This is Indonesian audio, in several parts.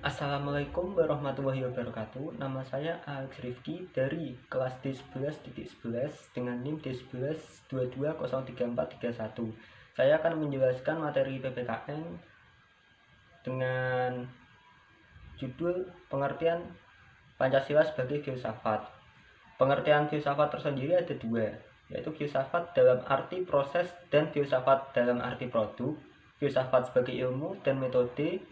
Assalamualaikum warahmatullahi wabarakatuh. Nama saya Alex Rifki dari kelas D11.11 dengan NIM D11220341. Saya akan menjelaskan materi PPKN dengan judul pengertian Pancasila sebagai filsafat. Pengertian filsafat tersendiri ada dua, yaitu filsafat dalam arti proses dan filsafat dalam arti produk, filsafat sebagai ilmu dan metode,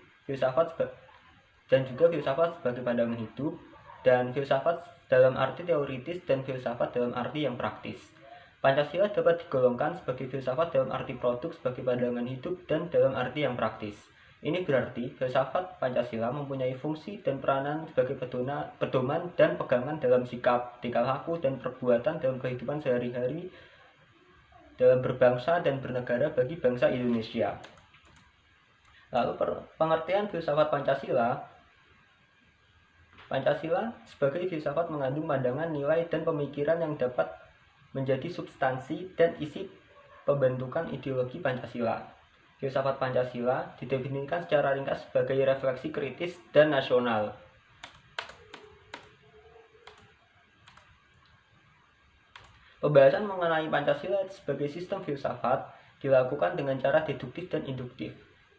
dan juga filsafat sebagai pandangan hidup, dan filsafat dalam arti teoritis dan filsafat dalam arti yang praktis. Pancasila dapat digolongkan sebagai filsafat dalam arti produk sebagai pandangan hidup dan dalam arti yang praktis. Ini berarti filsafat Pancasila mempunyai fungsi dan peranan sebagai pedoman dan pegangan dalam sikap, tingkah laku, dan perbuatan dalam kehidupan sehari-hari dalam berbangsa dan bernegara bagi bangsa Indonesia. Lalu pengertian filsafat Pancasila sebagai filsafat mengandung pandangan, nilai, dan pemikiran yang dapat menjadi substansi dan isi pembentukan ideologi Pancasila. Filsafat Pancasila didefinisikan secara ringkas sebagai refleksi kritis dan nasional. Pembahasan mengenai Pancasila sebagai sistem filsafat dilakukan dengan cara deduktif dan induktif.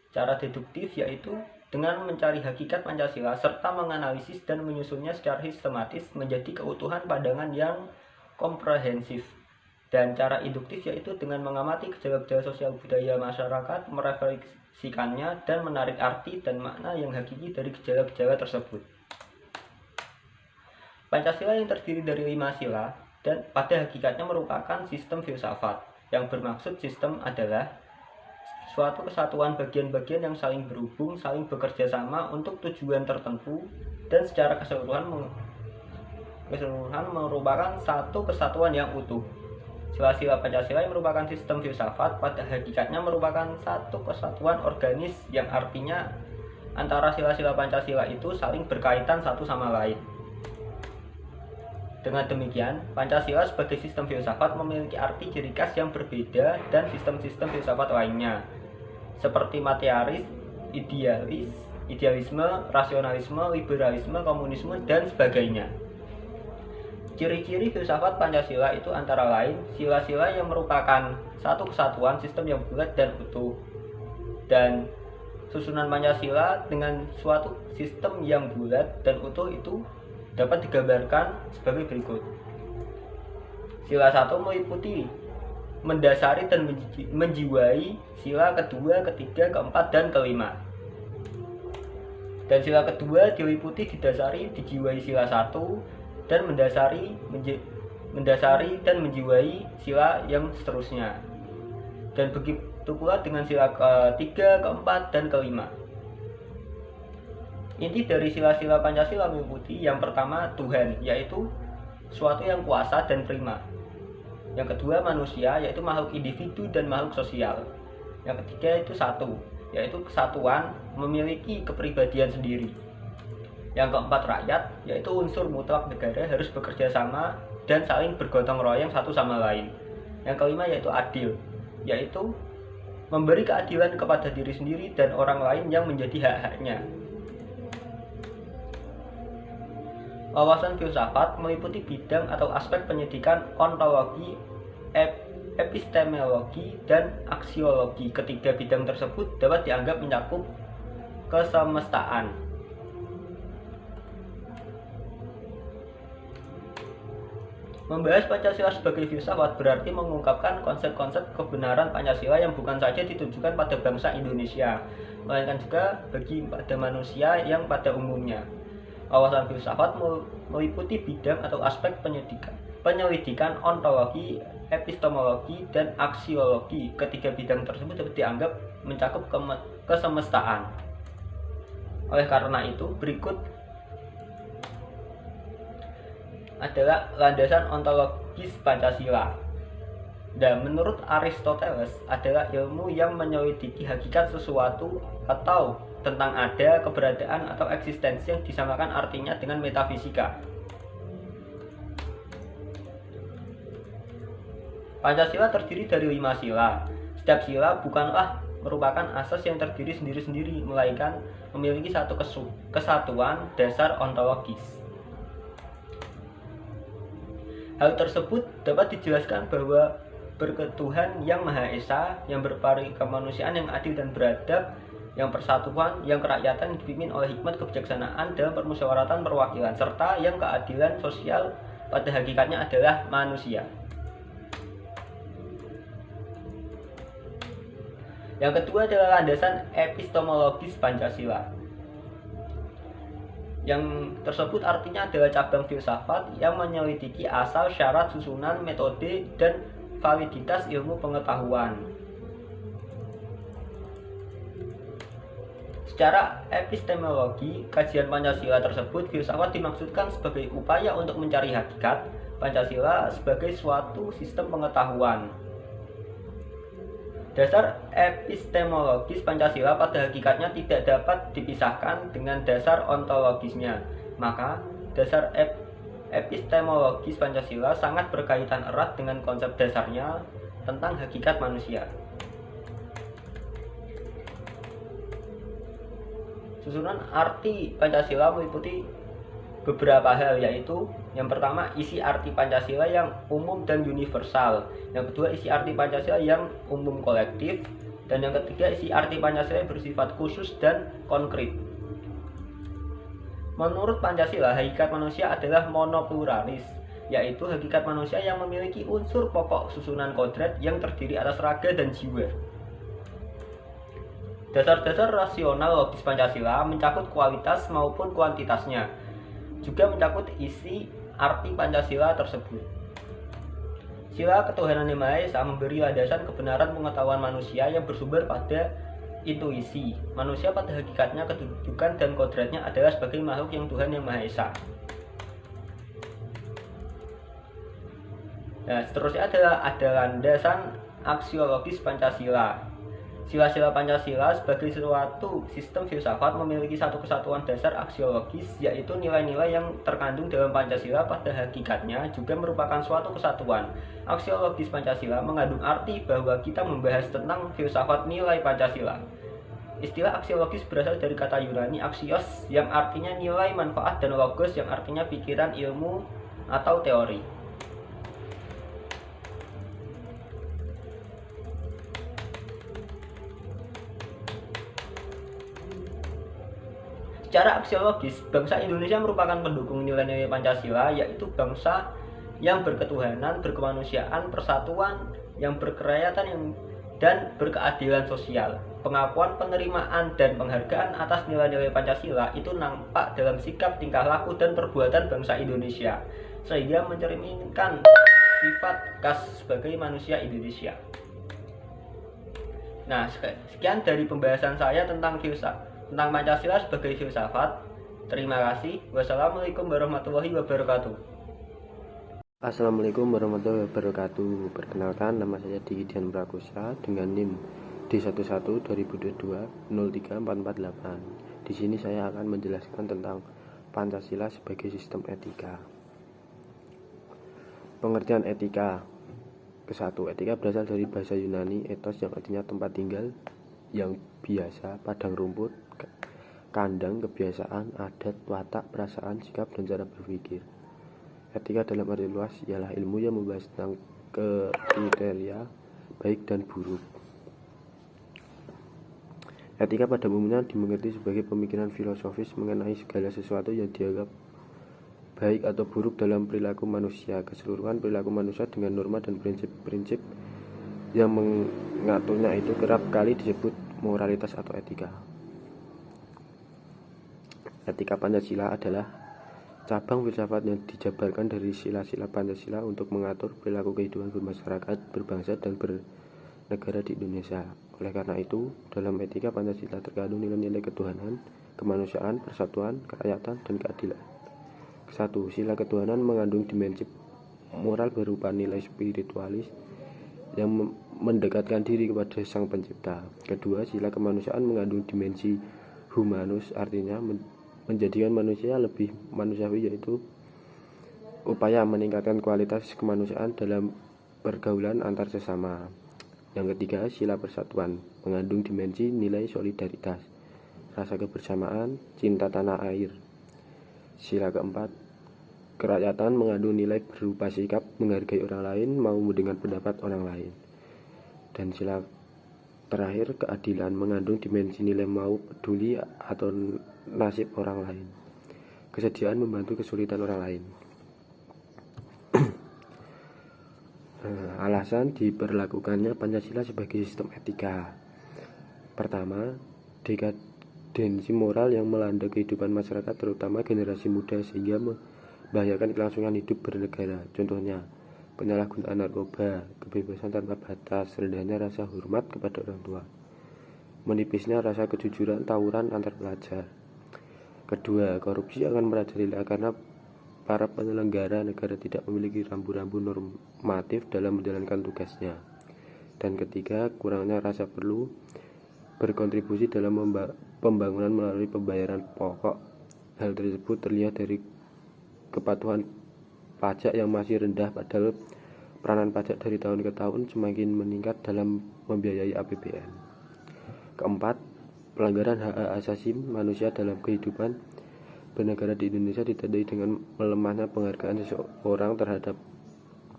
Cara deduktif yaitu dengan mencari hakikat Pancasila serta menganalisis dan menyusunnya secara sistematis menjadi keutuhan pandangan yang komprehensif. Dan cara induktif yaitu dengan mengamati gejala-gejala sosial budaya masyarakat, merefleksikannya, dan menarik arti dan makna yang hakiki dari gejala-gejala tersebut. Pancasila yang terdiri dari 5 sila dan pada hakikatnya merupakan sistem filsafat. Yang bermaksud sistem adalah suatu kesatuan bagian-bagian yang saling berhubung, saling bekerja sama untuk tujuan tertentu, dan secara keseluruhan merupakan satu kesatuan yang utuh. Sila-sila Pancasila yang merupakan sistem filsafat pada hakikatnya merupakan satu kesatuan organis yang artinya antara sila-sila Pancasila itu saling berkaitan satu sama lain. Dengan demikian, Pancasila sebagai sistem filsafat memiliki arti ciri khas yang berbeda dan sistem-sistem filsafat lainnya, seperti materialis, idealisme, rasionalisme, liberalisme, komunisme, dan sebagainya. Ciri-ciri filsafat Pancasila itu antara lain sila-sila yang merupakan satu kesatuan sistem yang bulat dan utuh, dan susunan Pancasila dengan suatu sistem yang bulat dan utuh itu dapat digambarkan sebagai berikut. Sila 1 meliputi, mendasari, dan menjiwai sila kedua, ketiga, keempat, dan kelima. Dan sila kedua diliputi, didasari, dijiwai sila 1, dan mendasari dan menjiwai sila yang seterusnya. Dan begitu pula dengan sila ketiga, keempat, dan kelima. Inti dari sila-sila Pancasila meliputi yang pertama Tuhan, yaitu suatu yang kuasa dan prima. Yang kedua manusia, yaitu makhluk individu dan makhluk sosial. Yang ketiga itu satu, yaitu kesatuan memiliki kepribadian sendiri. Yang keempat rakyat, yaitu unsur mutlak negara harus bekerja sama dan saling bergotong royong satu sama lain. Yang kelima yaitu adil, yaitu memberi keadilan kepada diri sendiri dan orang lain yang menjadi hak-haknya. Wawasan filsafat meliputi bidang atau aspek pendidikan ontologi, epistemologi, dan aksiologi. Ketiga bidang tersebut dapat dianggap mencakup kesemestaan. Membahas Pancasila sebagai filsafat berarti mengungkapkan konsep-konsep kebenaran Pancasila yang bukan saja ditujukan pada bangsa Indonesia, melainkan juga pada manusia yang pada umumnya. Wawasan filsafat meliputi bidang atau aspek penyelidikan ontologi, epistemologi, dan aksiologi. Ketiga bidang tersebut dapat dianggap mencakup kesemestaan. Oleh karena itu, berikut adalah landasan ontologis Pancasila. Dan menurut Aristoteles adalah ilmu yang menyelidiki hakikat sesuatu atau tentang ada, keberadaan, atau eksistensi yang disamakan artinya dengan metafisika. Pancasila terdiri dari 5 sila. Setiap sila bukanlah merupakan asas yang terdiri sendiri-sendiri, melainkan memiliki satu kesatuan dasar ontologis. Hal tersebut dapat dijelaskan bahwa berketuhan yang Maha Esa, yang berpari kemanusiaan yang adil dan beradab, yang persatuan, yang kerakyatan dipimpin oleh hikmat kebijaksanaan dalam permusyawaratan perwakilan, serta yang keadilan sosial pada hakikatnya adalah manusia. Yang kedua adalah landasan epistemologis Pancasila. Yang tersebut artinya adalah cabang filsafat yang menyelidiki asal, syarat, susunan, metode, dan validitas ilmu pengetahuan. Secara epistemologi, kajian Pancasila tersebut, filsafat dimaksudkan sebagai upaya untuk mencari hakikat Pancasila sebagai suatu sistem pengetahuan. Dasar epistemologis Pancasila pada hakikatnya tidak dapat dipisahkan dengan dasar ontologisnya. Maka, dasar epistemologis Pancasila sangat berkaitan erat dengan konsep dasarnya tentang hakikat manusia. Susunan arti Pancasila meliputi beberapa hal, yaitu yang pertama isi arti Pancasila yang umum dan universal, yang kedua isi arti Pancasila yang umum kolektif, dan yang ketiga isi arti Pancasila yang bersifat khusus dan konkret. Menurut Pancasila, hakikat manusia adalah monopluralis, yaitu hakikat manusia yang memiliki unsur pokok susunan kodrat yang terdiri atas raga dan jiwa. Dasar-dasar rasional logis Pancasila mencakup kualitas maupun kuantitasnya, juga mencakup isi arti Pancasila tersebut. Sila ketuhanan yang Maha Esa memberi landasan kebenaran pengetahuan manusia yang bersumber pada intuisi. Manusia pada hakikatnya, kedudukan dan kodratnya adalah sebagai makhluk yang Tuhan yang Maha Esa. Nah, seterusnya ada landasan aksiologis Pancasila. Sila-sila Pancasila sebagai suatu sistem filsafat memiliki satu kesatuan dasar aksiologis, yaitu nilai-nilai yang terkandung dalam Pancasila pada hakikatnya juga merupakan suatu kesatuan. Aksiologis Pancasila mengandung arti bahwa kita membahas tentang filsafat nilai Pancasila. Istilah aksiologis berasal dari kata Yunani aksios yang artinya nilai, manfaat, dan logos yang artinya pikiran, ilmu, atau teori. Secara aksiologis, bangsa Indonesia merupakan pendukung nilai-nilai Pancasila, yaitu bangsa yang berketuhanan, berkemanusiaan, persatuan, yang berkerakyatan, dan berkeadilan sosial. Pengakuan, penerimaan, dan penghargaan atas nilai-nilai Pancasila itu nampak dalam sikap, tingkah laku, dan perbuatan bangsa Indonesia, sehingga mencerminkan sifat khas sebagai manusia Indonesia. Nah, sekian dari pembahasan saya tentang Pancasila sebagai filsafat. Terima kasih. Wassalamualaikum warahmatullahi wabarakatuh. Assalamualaikum warahmatullahi wabarakatuh. Perkenalkan, nama saya Diki Dian Prakosa dengan NIM D11 2022 03448. Di sini saya akan menjelaskan tentang Pancasila sebagai sistem etika. Pengertian etika. Kesatu, etika berasal dari bahasa Yunani ethos yang artinya tempat tinggal yang biasa, padang rumput, kandang, kebiasaan, adat, watak, perasaan, sikap, dan cara berpikir. Etika dalam arti luas ialah ilmu yang membahas tentang kriteria baik dan buruk. Etika pada umumnya dimengerti sebagai pemikiran filosofis mengenai segala sesuatu yang dianggap baik atau buruk dalam perilaku manusia, keseluruhan perilaku manusia dengan norma dan prinsip-prinsip yang mengaturnya itu kerap kali disebut moralitas atau etika. Etika Pancasila adalah cabang filsafat yang dijabarkan dari sila-sila Pancasila untuk mengatur perilaku kehidupan bermasyarakat, berbangsa, dan bernegara di Indonesia. Oleh karena itu, dalam etika Pancasila terkandung nilai-nilai ketuhanan, kemanusiaan, persatuan, kerakyatan, dan keadilan. Satu, sila ketuhanan mengandung dimensi moral berupa nilai spiritualis yang mendekatkan diri kepada Sang Pencipta. Kedua, sila kemanusiaan mengandung dimensi humanus, artinya menjadikan manusia lebih manusiawi, yaitu upaya meningkatkan kualitas kemanusiaan dalam pergaulan antar sesama. Yang ketiga, sila persatuan, mengandung dimensi nilai solidaritas, rasa kebersamaan, cinta tanah air. Sila keempat, kerakyatan, mengandung nilai berupa sikap menghargai orang lain, mau mendengar pendapat orang lain. Dan sila terakhir, keadilan, mengandung dimensi nilai mau peduli atau nasib orang lain, kesediaan membantu kesulitan orang lain. Alasan diberlakukannya Pancasila sebagai sistem etika. Pertama, dekadensi moral yang melanda kehidupan masyarakat, terutama generasi muda, sehingga membahayakan kelangsungan hidup bernegara. Contohnya, penyalahgunaan narkoba, kebebasan tanpa batas, rendahnya rasa hormat kepada orang tua, menipisnya rasa kejujuran, tawuran antar pelajar. Kedua, korupsi akan merajalela karena para penyelenggara negara tidak memiliki rambu-rambu normatif dalam menjalankan tugasnya. Dan ketiga, kurangnya rasa perlu berkontribusi dalam pembangunan melalui pembayaran pokok. Hal tersebut terlihat dari kepatuhan pajak yang masih rendah, padahal peranan pajak dari tahun ke tahun semakin meningkat dalam membiayai APBN. Keempat, pelanggaran hak asasi manusia dalam kehidupan bernegara di Indonesia ditandai dengan melemahnya penghargaan seseorang terhadap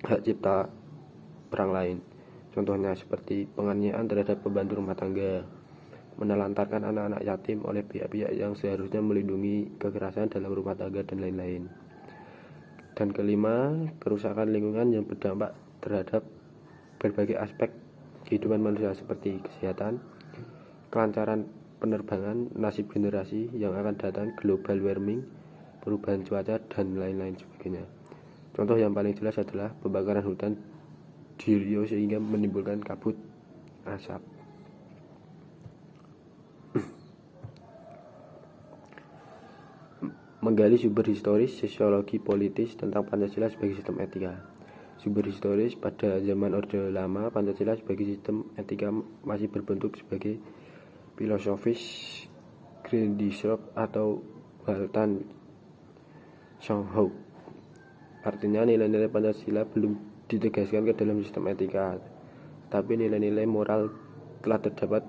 hak cipta orang lain. Contohnya seperti penganiayaan terhadap pembantu rumah tangga, menelantarkan anak-anak yatim oleh pihak-pihak yang seharusnya melindungi kekerasan dalam rumah tangga, dan lain-lain. Dan kelima, kerusakan lingkungan yang berdampak terhadap berbagai aspek kehidupan manusia seperti kesehatan, kelancaran penerbangan, nasib generasi yang akan datang, global warming, perubahan cuaca, dan lain-lain sebagainya. Contoh yang paling jelas adalah pembakaran hutan di Riau sehingga menimbulkan kabut asap. Menggali sumber historis, sosiologi politis tentang Pancasila sebagai sistem etika. Sumber historis: pada zaman Orde Lama, Pancasila sebagai sistem etika masih berbentuk sebagai filosofis Grandisok atau Waltan Songhou. Artinya nilai-nilai Pancasila belum ditegaskan ke dalam sistem etika, tapi nilai-nilai moral telah terdapat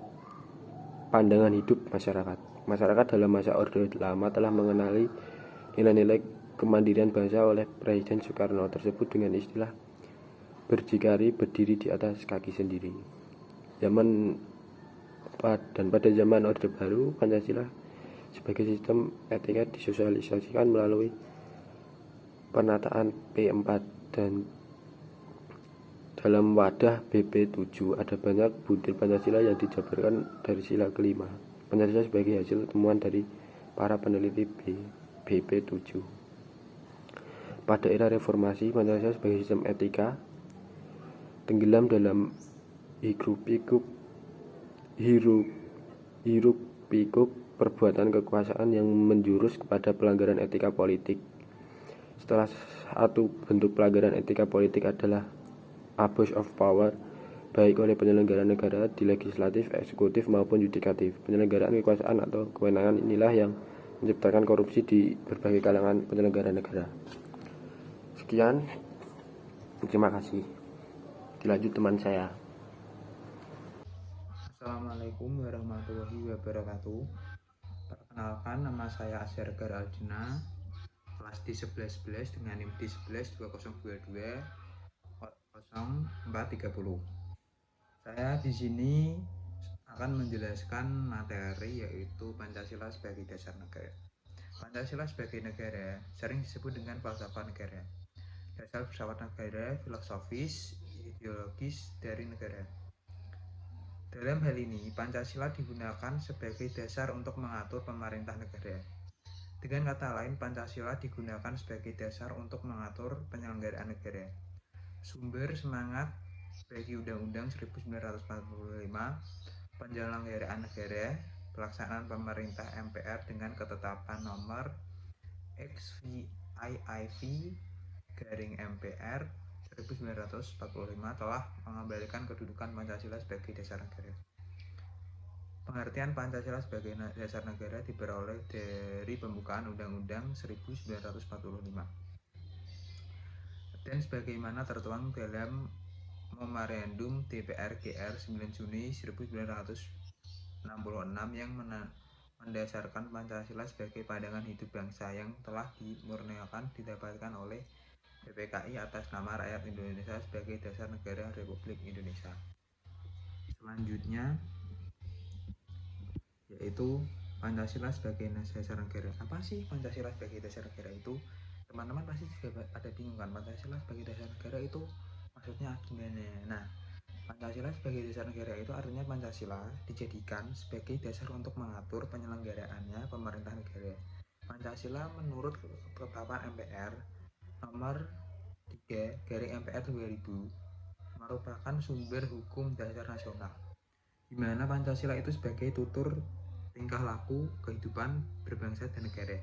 pandangan hidup masyarakat. Masyarakat dalam masa Orde Lama telah mengenali nilai-nilai kemandirian bangsa oleh Presiden Soekarno tersebut dengan istilah berdikari, berdiri di atas kaki sendiri. Dan pada zaman Orde Baru, Pancasila sebagai sistem etika disosialisasikan melalui penataan P4 dan dalam wadah BP7 ada banyak butir Pancasila yang dijabarkan dari sila kelima. Pancasila sebagai hasil temuan dari para peneliti BP7. Pada era reformasi, Pancasila sebagai sistem etika tenggelam dalam hiruk-pikuk perbuatan kekuasaan yang menjurus kepada pelanggaran etika politik. Salah satu bentuk pelanggaran etika politik adalah abuse of power, baik oleh penyelenggara negara di legislatif, eksekutif maupun yudikatif. Penyelenggaraan kekuasaan atau kewenangan inilah yang menciptakan korupsi di berbagai kalangan penyelenggara negara. Sekian, terima kasih. Dilanjut teman saya. Assalamualaikum warahmatullahi wabarakatuh. Perkenalkan, nama saya Asyargar Aljina, kelas D1111 dengan NIM D112022 0430. Saya di sini akan menjelaskan materi yaitu Pancasila sebagai dasar negara. Pancasila sebagai negara sering disebut dengan falsafah negara. Dasar filsafat negara, filosofis, ideologis dari negara. Dalam hal ini, Pancasila digunakan sebagai dasar untuk mengatur pemerintah negara. Dengan kata lain, Pancasila digunakan sebagai dasar untuk mengatur penyelenggaraan negara. Sumber semangat bagi Undang-Undang 1945, penyelenggaraan negara, pelaksanaan pemerintah MPR dengan ketetapan nomor XVI/MPR 1945 telah mengembalikan kedudukan Pancasila sebagai dasar negara. Pengertian Pancasila sebagai dasar negara diperoleh dari pembukaan Undang-Undang 1945 dan sebagaimana tertuang dalam Memorandum DPR GR 9 Juni 1966 yang mendasarkan Pancasila sebagai pandangan hidup bangsa yang telah dimurnikan didapatkan oleh PPKI atas nama rakyat Indonesia sebagai dasar negara Republik Indonesia. Selanjutnya yaitu Pancasila sebagai dasar negara. Apa sih Pancasila sebagai dasar negara itu? Teman-teman pasti juga pada bingung kan, Pancasila sebagai dasar negara itu maksudnya gimana? Nah, Pancasila sebagai dasar negara itu artinya Pancasila dijadikan sebagai dasar untuk mengatur penyelenggaraannya pemerintah negara. Pancasila menurut ketetapan MPR nomor 3/MPR 2000 merupakan sumber hukum dasar nasional, di mana Pancasila itu sebagai tutur tingkah laku kehidupan berbangsa dan negara.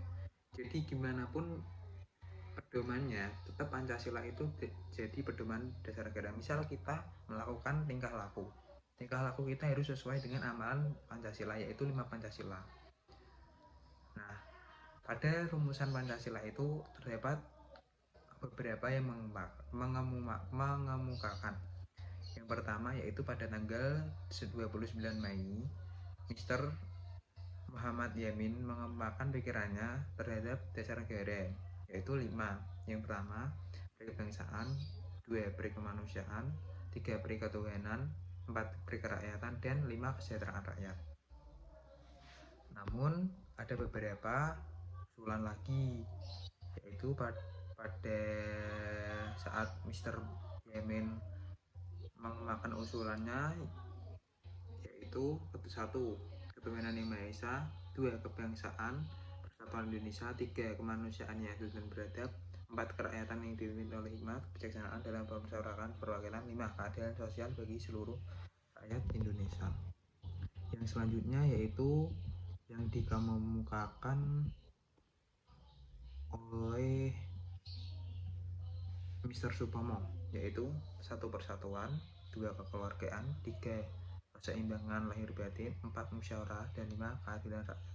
Jadi gimana pun pedomannya, tetap Pancasila itu jadi pedoman dasar negara. Misal kita melakukan tingkah laku kita harus sesuai dengan amalan Pancasila, yaitu 5 Pancasila. Nah, pada rumusan Pancasila itu terdapat beberapa yang mengemukakan. Yang pertama yaitu pada tanggal 29 Mei, Mr. Muhammad Yamin mengembangkan pikirannya terhadap dasar negara, yaitu 5. Yang pertama, perkebangsaan, 2. perkemanusiaan, 3. perketuhanan, 4. perkerakyatan, dan 5. kesejahteraan rakyat. Namun ada beberapa usulan lagi, yaitu pada saat Mr. Yamin mengembangkan usulannya, yaitu 1. ketuhanan yang Maha Esa, 2. kebangsaan persatuan Indonesia, 3. kemanusiaan yang adil dan beradab, 4. kerakyatan yang dipimpin oleh hikmat kebijaksanaan dalam permusyawaratan perwakilan, 5. keadilan sosial bagi seluruh rakyat Indonesia. Yang selanjutnya yaitu yang dikemukakan oleh Mr. Supomo, yaitu 1. persatuan, 2. kekeluargaan, 3. keseimbangan lahir batin, 4. musyawarah, dan 5. keadilan rakyat.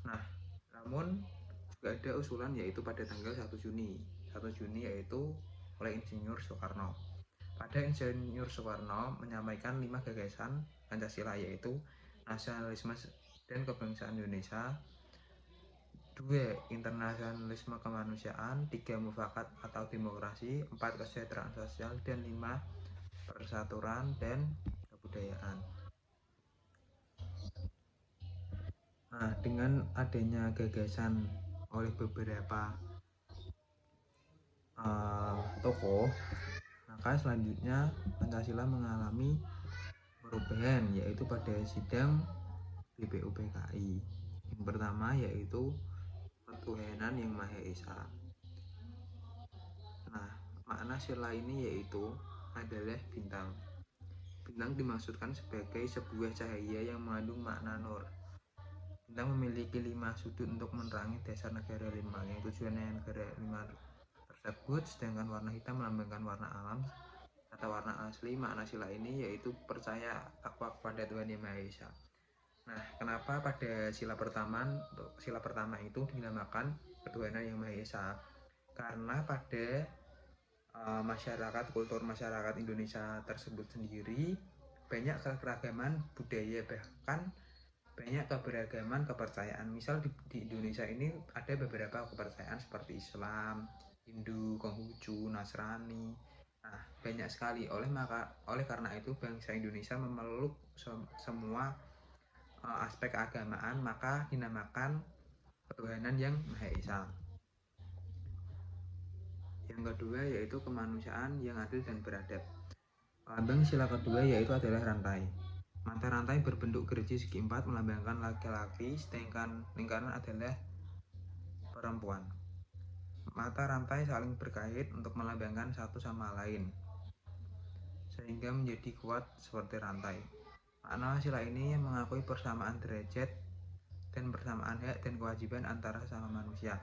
Nah, namun juga ada usulan yaitu pada tanggal 1 Juni yaitu oleh Insinyur Soekarno. Pada Insinyur Soekarno menyampaikan 5 gagasan Pancasila, yaitu nasionalisme dan kebangsaan Indonesia, 2. internasionalisme kemanusiaan, 3. mufakat atau demokrasi, 4. kesejahteraan sosial, dan 5. persaturan dan kebudayaan. Nah, dengan adanya gagasan oleh beberapa tokoh, maka selanjutnya Pancasila mengalami perubahan, yaitu pada sidang BPUPKI. Yang pertama yaitu ketuhanan yang Maha Esa. Nah, makna sila ini yaitu adalah bintang. Bintang dimaksudkan sebagai sebuah cahaya yang mengandung makna nur. Bintang memiliki 5 sudut untuk menerangi dasar negara 5, yang tujuannya negara 5 tersebut, sedangkan warna hitam melambangkan warna alam atau warna asli. Makna sila ini yaitu percaya takwa kepada Tuhan Yang Maha Esa. Nah, kenapa pada sila pertama itu dinamakan ketuhanan yang Maha Esa? Karena pada kultur masyarakat Indonesia tersebut sendiri banyak keragaman budaya, bahkan banyak keberagaman kepercayaan. Misal di Indonesia ini ada beberapa kepercayaan seperti Islam, Hindu, Konghucu, Nasrani. Nah, banyak sekali. Oleh karena itu bangsa Indonesia memeluk semua aspek keagamaan, maka dinamakan ketuhanan yang Maha Esa. Yang kedua yaitu kemanusiaan yang adil dan beradab. Lambang sila kedua yaitu adalah rantai. Mata rantai berbentuk gerigi segi 4 melambangkan laki-laki, sedangkan lingkaran adalah perempuan. Mata rantai saling berkait untuk melambangkan satu sama lain, sehingga menjadi kuat seperti rantai. Makna sila ini mengakui persamaan derajat dan persamaan hak dan kewajiban antara sesama manusia.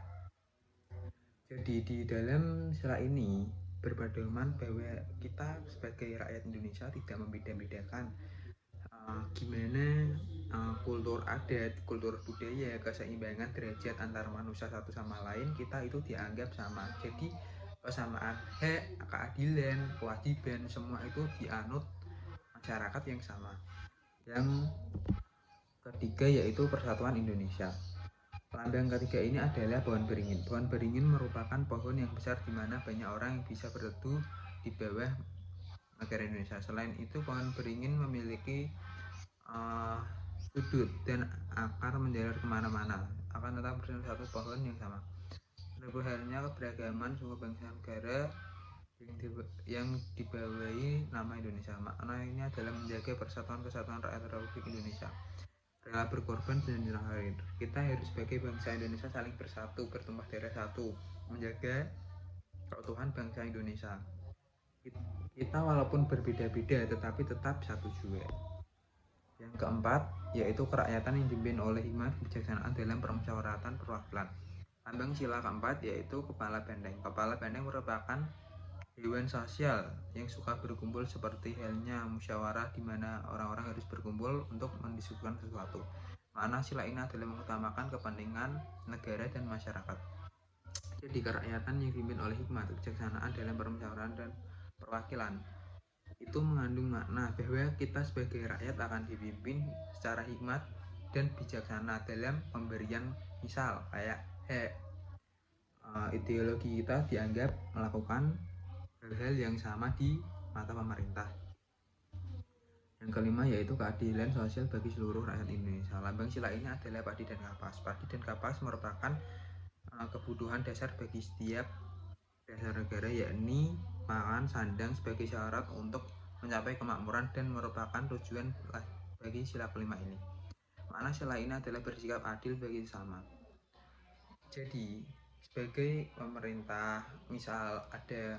Jadi di dalam sila ini berpedoman bahwa kita sebagai rakyat Indonesia tidak membeda-bedakan gimana kultur adat, kultur budaya, keseimbangan derajat antar manusia satu sama lain, kita itu dianggap sama. Jadi kesamaan hak, keadilan, kewajiban, semua itu dianut masyarakat yang sama. Yang ketiga yaitu Persatuan Indonesia. Lambang ketiga ini adalah pohon beringin. Pohon beringin merupakan pohon yang besar di mana banyak orang yang bisa berteduh di bawah negara Indonesia. Selain itu, pohon beringin memiliki sudut dan akar menjalar kemana-mana, akan tetap bersama satu pohon yang sama. Halnya keberagaman suku bangsa negara yang dibawahi nama Indonesia. Maknanya adalah menjaga persatuan kesatuan rakyat Republik Indonesia, rela berkorban dan lahir. Kita harus sebagai bangsa Indonesia saling bersatu, bertumpah darah satu, menjaga keutuhan bangsa Indonesia. Kita walaupun berbeda-beda tetapi tetap satu juga. Yang keempat yaitu kerakyatan yang dipimpin oleh hikmat kebijaksanaan dalam permusyawaratan perwakilan. Lambang sila keempat yaitu kepala benteng. Kepala benteng merupakan hewan sosial yang suka berkumpul seperti halnya musyawarah di mana orang-orang harus berkumpul untuk mendiskusikan sesuatu. Makna sila ini adalah mengutamakan kepentingan negara dan masyarakat. Jadi kerakyatan yang dipimpin oleh hikmat kebijaksanaan dalam permusyawaratan dan perwakilan itu mengandung makna bahwa kita sebagai rakyat akan dipimpin secara hikmat dan bijaksana dalam pemberian, misal kayak ideologi kita dianggap melakukan hal-hal yang sama di mata pemerintah. Yang kelima yaitu keadilan sosial bagi seluruh rakyat Indonesia. Lambang sila ini adalah padi dan kapas. Padi dan kapas merupakan kebutuhan dasar bagi setiap dasar negara, yakni makan, sandang sebagai syarat untuk mencapai kemakmuran dan merupakan tujuan bagi sila kelima ini. Makna sila ini adalah bersikap adil bagi sesama. Jadi sebagai pemerintah, misal ada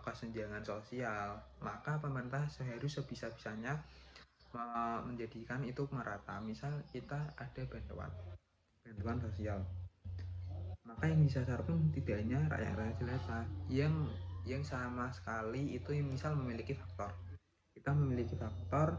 kesenjangan sosial, maka pemerintah seharusnya sebisa-bisanya menjadikan itu merata. Misal kita ada bantuan sosial, maka yang disasar pun tidak hanya rakyat-rakyat jelata yang sama sekali itu misal memiliki faktor. Kita memiliki faktor